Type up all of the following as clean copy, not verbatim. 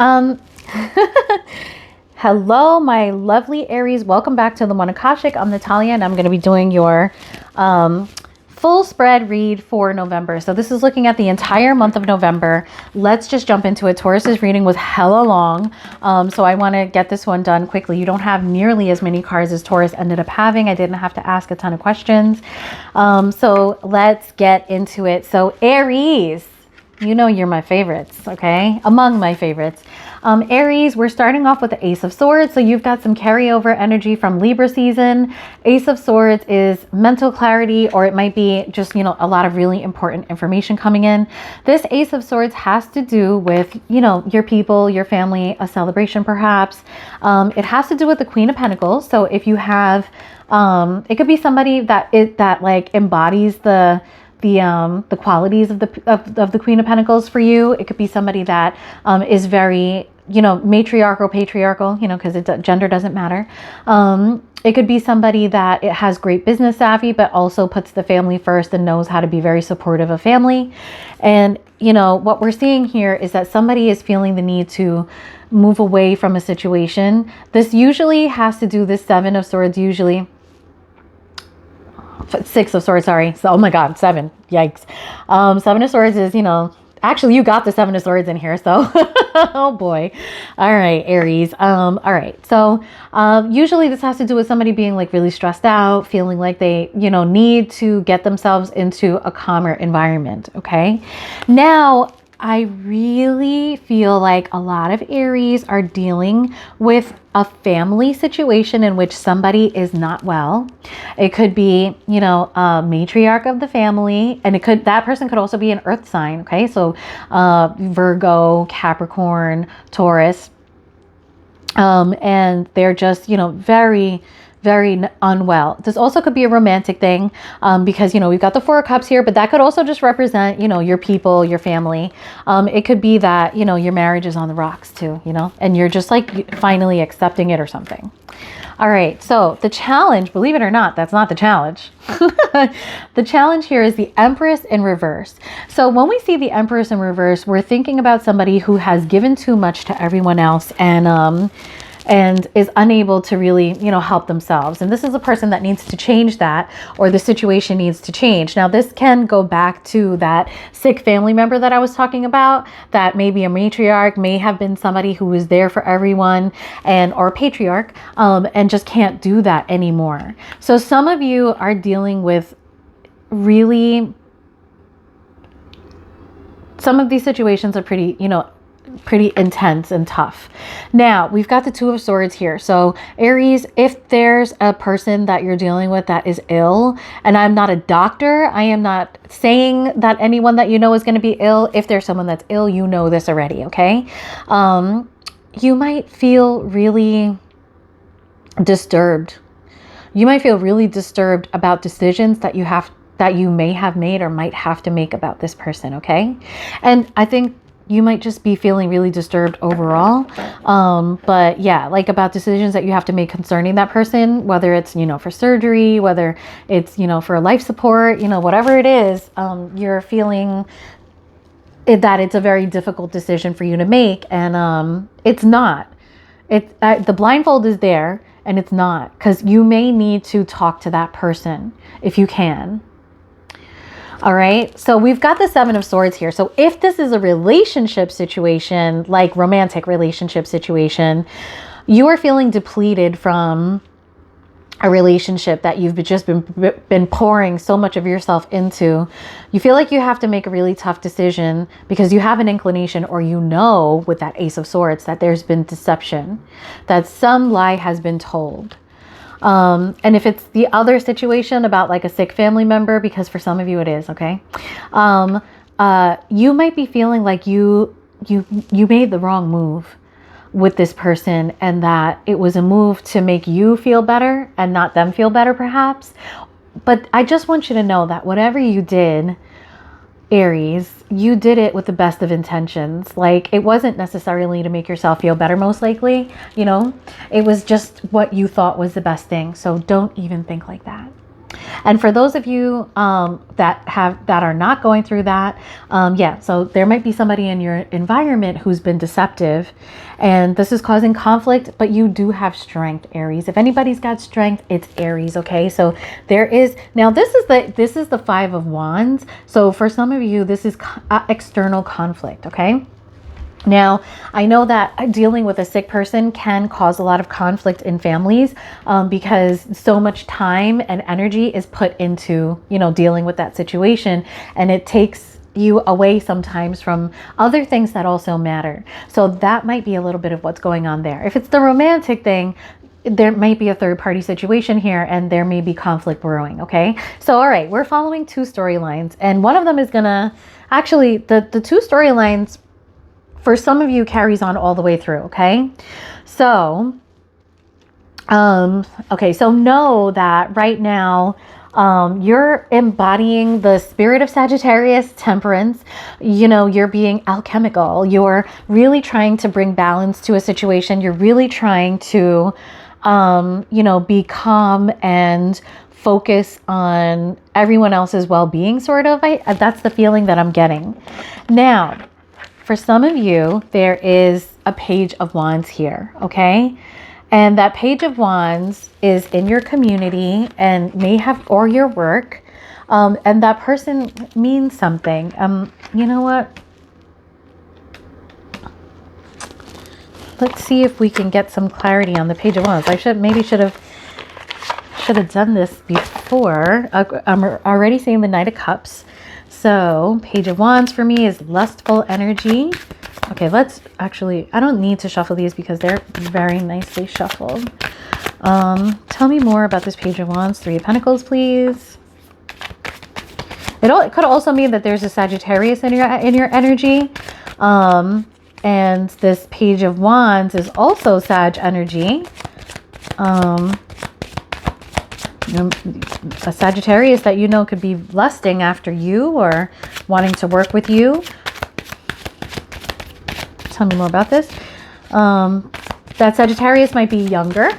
Um, Hello, my lovely Aries. Welcome back to the One Akashic. I'm Natalia, and I'm going to be doing your full spread read for November. So this is looking at the entire month of November. Let's just jump into it. Taurus's reading was hella long, so I want to get this one done quickly. You don't have nearly as many cards as Taurus ended up having. I didn't have to ask a ton of questions. So let's get into it. So Aries, you know you're my favorites, okay? Among my favorites. Aries, we're starting off with the Ace of Swords. So you've got some carryover energy from Libra season. Ace of Swords is mental clarity, or it might be just, a lot of really important information coming in. This Ace of Swords has to do with, your people, your family, a celebration perhaps. It has to do with the Queen of Pentacles. So if you have, it could be somebody that like embodies the qualities of the Queen of Pentacles for you. It could be somebody that is very, matriarchal, patriarchal, because gender doesn't matter. It could be somebody that it has great business savvy, but also puts the family first and knows how to be very supportive of family. And, what we're seeing here is that somebody is feeling the need to move away from a situation. This usually has to do, this Seven of Swords usually, Six of Swords, sorry. So, oh my God, seven. Yikes. Seven of Swords is, actually you got the Seven of Swords in here. So, oh boy. All right, Aries. All right. So, usually this has to do with somebody being like really stressed out, feeling like they, need to get themselves into a calmer environment. Okay. Now, I really feel like a lot of Aries are dealing with a family situation in which somebody is not well. It could be, a matriarch of the family, and that person could also be an earth sign. Okay. So, Virgo, Capricorn, Taurus, and they're just, very, very unwell. This also could be a romantic thing, because, we've got the Four of Cups here, but that could also just represent, your people, your family. It could be that, your marriage is on the rocks too, and you're just like finally accepting it or something. All right. So the challenge, believe it or not, that's not the challenge. The challenge here is the Empress in reverse. So when we see the Empress in reverse, we're thinking about somebody who has given too much to everyone else and is unable to really, help themselves. And this is a person that needs to change that, or the situation needs to change. Now, this can go back to that sick family member that I was talking about, that maybe a matriarch may have been somebody who was there for everyone, or a patriarch, and just can't do that anymore. So some of you are dealing with really, some of these situations are pretty, pretty intense and tough. Now we've got the Two of Swords here. So Aries, if there's a person that you're dealing with that is ill, and I'm not a doctor, I am not saying that anyone that is going to be ill. If there's someone that's ill, this already. Okay. You might feel really disturbed. You might feel really disturbed about decisions that you may have made or might have to make about this person. Okay. And I think you might just be feeling really disturbed overall. But yeah, like about decisions that you have to make concerning that person, whether it's, for surgery, whether it's, for life support, whatever it is, you're feeling that it's a very difficult decision for you to make. And it's not. The blindfold is there, and it's not, because you may need to talk to that person if you can. All right. So we've got the Seven of Swords here. So if this is a relationship situation, like romantic relationship situation, you are feeling depleted from a relationship that you've just been pouring so much of yourself into. You feel like you have to make a really tough decision because you have an inclination, or with that Ace of Swords, that there's been deception, that some lie has been told. And if it's the other situation about like a sick family member, because for some of you it is, okay. You might be feeling like you made the wrong move with this person, and that it was a move to make you feel better and not them feel better perhaps. But I just want you to know that whatever you did, Aries, you did it with the best of intentions. Like, it wasn't necessarily to make yourself feel better, most likely, it was just what you thought was the best thing. So don't even think like that. And for those of you that are not going through that, yeah, so there might be somebody in your environment who's been deceptive, and this is causing conflict, but you do have strength, Aries. If anybody's got strength, it's Aries, okay? So there is, now this is the Five of Wands. So for some of you, this is external conflict, okay? Now, I know that dealing with a sick person can cause a lot of conflict in families because so much time and energy is put into, dealing with that situation, and it takes you away sometimes from other things that also matter. So that might be a little bit of what's going on there. If it's the romantic thing, there might be a third party situation here, and there may be conflict brewing. Okay. So, all right, we're following two storylines, and one of them is gonna actually, the two storylines for some of you carries on all the way through. Okay. So, okay. So know that right now, you're embodying the spirit of Sagittarius, temperance. You're being alchemical. You're really trying to bring balance to a situation. You're really trying to, be calm and focus on everyone else's well-being, sort of. That's the feeling that I'm getting. Now, for some of you, there is a Page of Wands here, okay? And that Page of Wands is in your community and may have, or your work. And that person means something. You know what? Let's see if we can get some clarity on the Page of Wands. I should have done this before. I'm already seeing the Knight of Cups. So Page of Wands for me is lustful energy. Okay, let's actually, I don't need to shuffle these because they're very nicely shuffled. Tell me more about this Page of Wands. Three of Pentacles, please. It could also mean that there's a Sagittarius in your energy. And this Page of Wands is also Sag energy. A Sagittarius that could be lusting after you or wanting to work with you. Tell me more about this. That Sagittarius might be younger.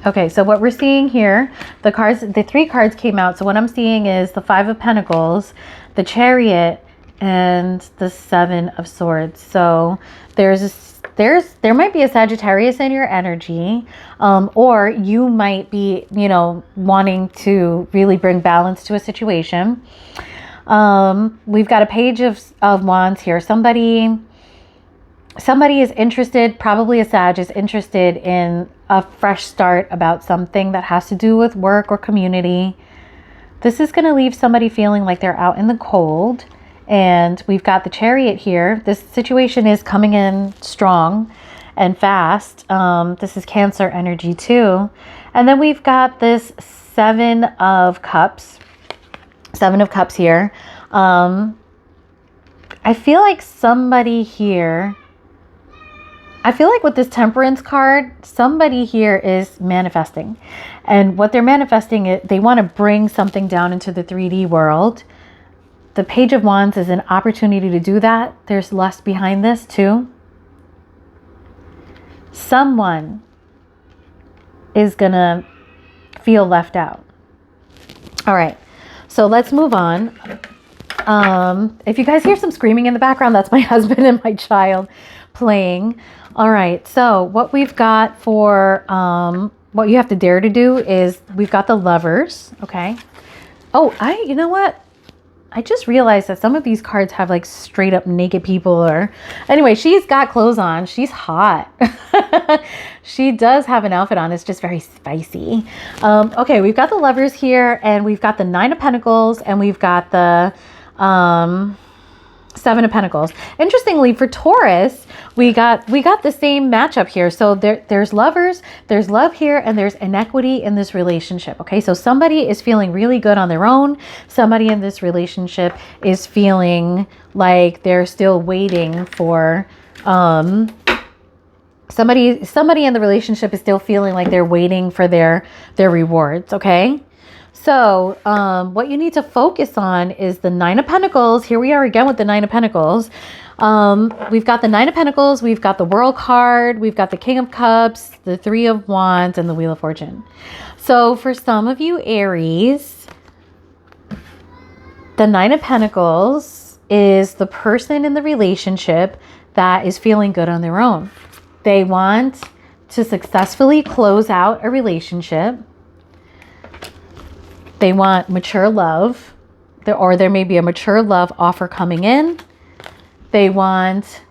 Okay, so what we're seeing here, the three cards came out. So what I'm seeing is the Five of Pentacles, the Chariot, and the Seven of Swords. So there might be a Sagittarius in your energy, or you might be, wanting to really bring balance to a situation. We've got a Page of Wands here. Somebody is interested, probably a Sag is interested in a fresh start about something that has to do with work or community. This is going to leave somebody feeling like they're out in the cold. And we've got the Chariot here. This situation is coming in strong and fast. This is Cancer energy too. And then we've got this Seven of Cups. Seven of Cups here. I feel like somebody here, I feel like with this Temperance card, somebody here is manifesting. And what they're manifesting, they want to bring something down into the 3D world. The Page of Wands is an opportunity to do that. There's lust behind this too. Someone is going to feel left out. All right, so let's move on. If you guys hear some screaming in the background, that's my husband and my child playing. All right, so what we've got for what you have to dare to do is we've got the Lovers, okay? Oh, you know what? I just realized that some of these cards have like straight up naked people, or anyway, she's got clothes on. She's hot. She does have an outfit on. It's just very spicy. Okay, we've got the Lovers here, and we've got the Nine of Pentacles, and we've got the Seven of Pentacles. Interestingly, for Taurus, we got the same matchup here. So there's lovers, there's love here, and there's inequity in this relationship. Okay, so somebody is feeling really good on their own. Somebody in this relationship is feeling like they're still waiting for somebody in the relationship is still feeling like they're waiting for their rewards. Okay, So what you need to focus on is the Nine of Pentacles. Here we are again with the Nine of Pentacles. We've got the Nine of Pentacles, we've got the World card, we've got the King of Cups, the Three of Wands, and the Wheel of Fortune. So for some of you Aries, the Nine of Pentacles is the person in the relationship that is feeling good on their own. They want to successfully close out a relationship. They want mature love, or there may be a mature love offer coming in. They want,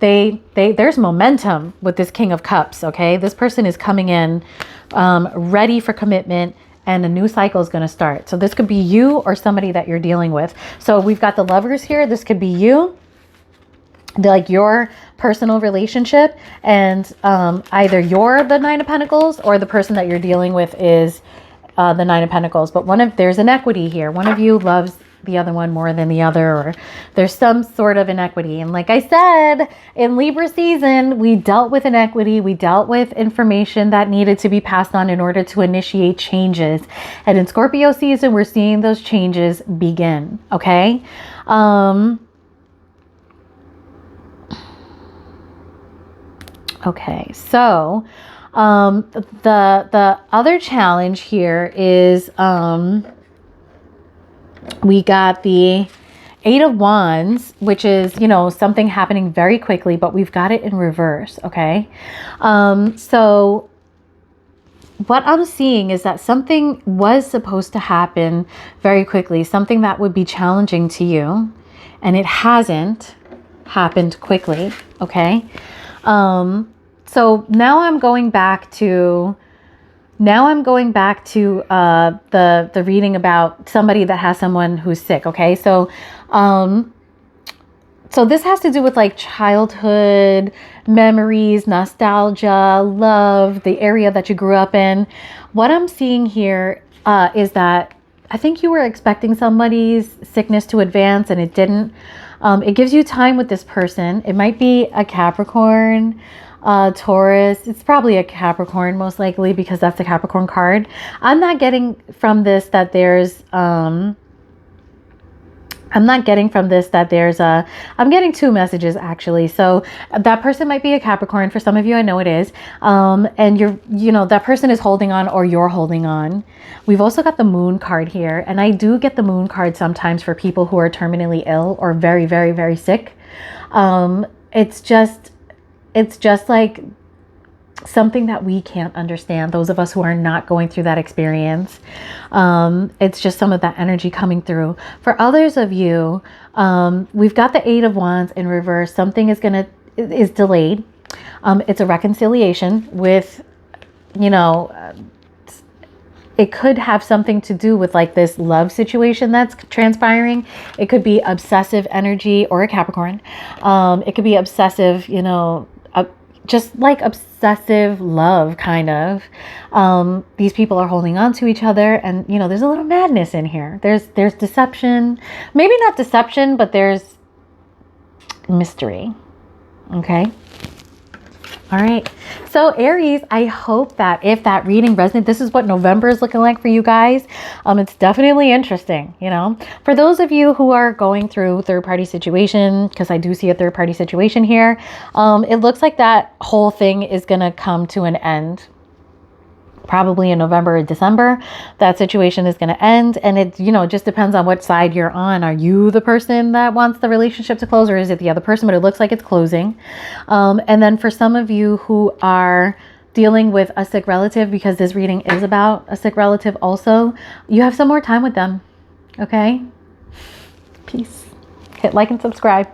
there's momentum with this King of Cups, okay? This person is coming in ready for commitment, and a new cycle is going to start. So this could be you or somebody that you're dealing with. So we've got the Lovers here. This could be you, like your personal relationship, and either you're the Nine of Pentacles or the person that you're dealing with is the Nine of Pentacles. But there's inequity here. One of you loves the other one more than the other, or there's some sort of inequity. And like I said, in Libra season, we dealt with inequity. We dealt with information that needed to be passed on in order to initiate changes. And in Scorpio season, we're seeing those changes begin. Okay. Okay. So, the other challenge here is, we got the Eight of Wands, which is, something happening very quickly, but we've got it in reverse. Okay. So what I'm seeing is that something was supposed to happen very quickly, something that would be challenging to you, and it hasn't happened quickly. Okay. So now I'm going back to the reading about somebody that has someone who's sick. Okay. So, so this has to do with like childhood memories, nostalgia, love, the area that you grew up in. What I'm seeing here, is that I think you were expecting somebody's sickness to advance and it didn't. It gives you time with this person. It might be a Capricorn, Taurus. It's probably a Capricorn most likely, because that's the Capricorn card. I'm not getting from this that there's I'm getting two messages actually. So that person might be a Capricorn. For some of you, I know it is. And that person is holding on, or you're holding on. We've also got the Moon card here. And I do get the Moon card sometimes for people who are terminally ill or very, very, very sick. It's just like something that we can't understand, those of us who are not going through that experience. It's just some of that energy coming through. For others of you, we've got the Eight of Wands in reverse. Something is delayed. It's a reconciliation with, it could have something to do with like this love situation that's transpiring. It could be obsessive energy, or a Capricorn. It could be obsessive, just like obsessive love, kind of. These people are holding on to each other, and there's a little madness in here. There's deception, maybe not deception, but there's mystery. Okay. All right. So Aries, I hope that if that reading resonates, this is what November is looking like for you guys. It's definitely interesting, for those of you who are going through third-party situation, because I do see a third-party situation here. It looks like that whole thing is going to come to an end. Probably in November or December, that situation is going to end. And it, just depends on what side you're on. Are you the person that wants the relationship to close, or is it the other person? But it looks like it's closing. And then for some of you who are dealing with a sick relative, because this reading is about a sick relative also, you have some more time with them. Okay. Peace. Hit like and subscribe.